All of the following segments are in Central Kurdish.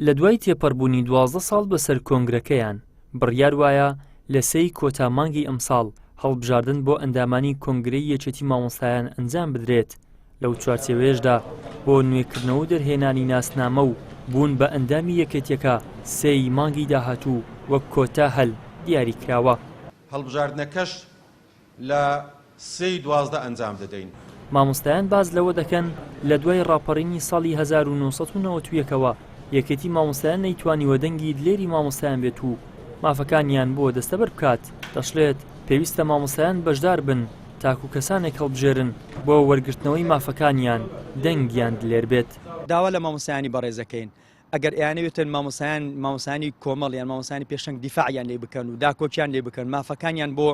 لە دوای تێپەڕبوونی 12 ساڵ بەسەر کۆنگرەکەیان بڕیار وایە لە 3 کۆتا مانگی ئەمساڵ هەڵبژاردن بۆ ئەندامانی کۆنگرەی یەکێتی مامۆستایان ئەنجام بدرێت. لەو چوارچێوەیەشدا بۆ نوێکردنەوە و دەرهێنانی ناسنامە و بوون بە ئەندامی یەکێتیەکە 3 مانگی داهاتوو وەک کۆتا هەل دیاری کراوە. هەڵبژاردنەکەش لە 3/12 ئەنجام دەدەین. مامۆستایان باز لەوە دەکەن لە دوای ڕاپەڕینی ساڵی 1991ەوە یەکێتی مامۆستایان نەیتوانیوە دەنگی دلێری مامۆستایان بێت و مافەکانیان بۆ دەستەبەر بکات. دەشڵێت پێویستە مامۆستایان بەشدار بن تاکو کەسانێک هەڵبژێرن بۆ وەرگرتنەوەی مافەکانیان دەنگیان دلێر بێت. داوا لە مامۆستایانی بەڕێزەکەین ئەگەر ئەیانەوێتن مامۆستایانی کۆمەڵ یان مامۆستایانی پێشەنگ دیفاعیان لێ بکەن و داکۆکیان لێ بکەن مافەکانیان بۆ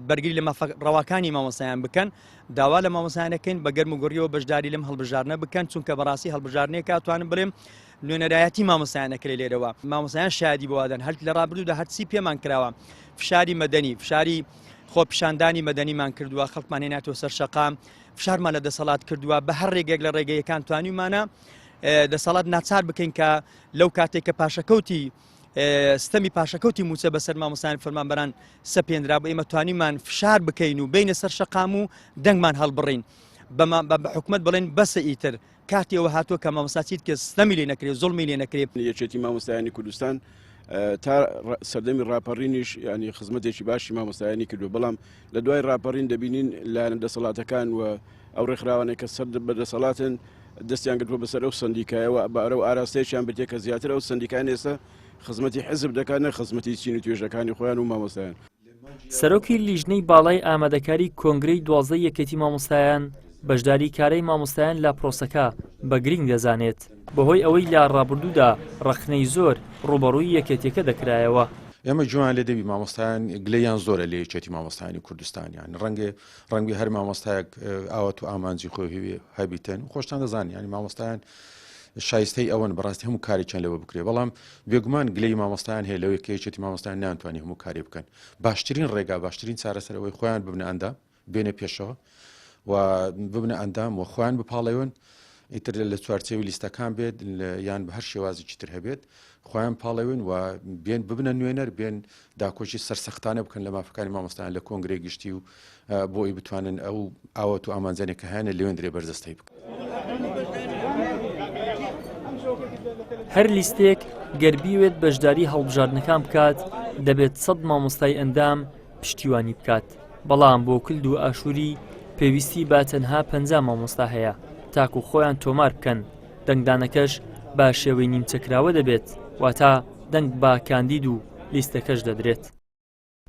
بەرگری لە ڕەواکانی مامۆستایان بکەن داوا لە مامۆستایانەکەین بە گەرم و گوڕیەوە بەشداری لەم هەڵبژاردنە بکەن چونکە بەڕاستی هەڵبژاردنێک کاتوانم بڵێم نوێنەرایەتی مامۆستایانەکە لێرەوە مامۆستایان شادی بۆوادەن هەر لە ڕابردوودا هەرچی پێمان کراوە فشاری مەدەنی فشاری خۆپیشاندانی مەدەنیمان کردووە خەڵکمان هێناتەوە سەر شەقام فشارمان لە دەسەڵات کردووە بە هەر ڕێگەیەک لە ڕێگەیەکان توانیمانە دەسەڵات ناچار بکەین کە لەو کاتێک کە پاشەکەوتی ستەمی پاشەکەوتی موچە بەسەر مامۆستایان فەرمانبەران سەپێنرا بە ئێمە توانیمان فشار بکەین و بینە سەر شەقام و دەنگمان هەڵبڕین بە حکومەت بڵێن بەسە ئیتر کاتێەوە هاتووە کە مامۆستاچیت کە ستەمی لێ نەکرێت زوڵمی لێ نەکرێت. یەکێتی مامۆستایانی کوردستان تا سەردەمی ڕاپەڕینیش ینی خزمەتێکی باشی مامۆستایانی کردو بەڵام لە دوای ڕاپەڕین دەبینین لایەنە دەسەڵاتەکان و ئەو ڕێکخراوانێک کە سەر بەدەسەڵاتن دەستیان کردووە بەسەر ئەو سندیکایەوە بەرە و ئاراستەیەکیان بێت کە زیاتر ئەو سندیکان ئێستا خزمەتی حزب دەکاتە خزمەتی چین و توێژەکانی خۆیان و مامۆستایان. سەرۆکی لیژنەی باڵای ئامادەکاری کۆنگرەی 12 یەکێتی مامۆستایان بەشداری کارەی مامۆستایان لە پرۆسەکە بە گرنگ دەزانێت بەهۆی ئەوەی لە ڕابردوودا ڕەخنەی زۆر ڕوبەڕووی یەکێتیەکە دەکرایەوە. ئێمە جوان لێ دەبی مامۆستایان گلەیان زۆرە لە یەکێتی مامۆستایانی کوردستانیان ڕەنگی هەر مامۆستایەک ئاوەت و ئامانجی خۆی هەبیتن خۆشتان دەزانانی ینی مامۆستایان شایستەی ئەوەن بەڕاستی هەموو کارێکیان لەوە بکرێ بەڵام بێگومان گلەی مامۆستایان هەیە لەوەی کە یەکێتی مامۆستایان ناتوانانی هەموو کاری بکەن باشترین ڕێگا باشترین چارەسەرەوەی خۆیان ببنە ئەندام بێنە پێشەوە و ببنە ئەندام و خۆیان بپاڵەوەن ئیتر لە چوارچێوی لیستەکان بێت یان بە هەر شێوازێکی تر هەبێت خۆیان پاڵەوێن و بێن ببنە نوێنەر بێن داکۆچی سەرسەختانە بکەن لە مافەکانی مامۆستایان لە کۆنگرەی گشتی و بۆی بتوانن ئەو ئاوەت و ئامانجانێک کە هەیە لەوێن درێ بەرزەستەی بکەن. هەر لیستێک گەربیوێت بەشداری هەڵبژاردنەکان بکات دەبێت 100 مامۆستای ئەندام پشتیوانی بکات بەڵام بۆ کلد و ئاشووری پێویستی با تەنها 50 مامۆستا هەیە تاکو خۆیان تۆمار بکەن دەنگدانەکەش با شێوەی نیمچەکراوە دەبێت واتە دەنگ با کاندید و لیستەکەش دەدرێت.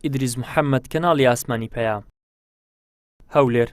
ئیدریس محەممەد کەناڵی ئاسمانی پەیام هەولێر.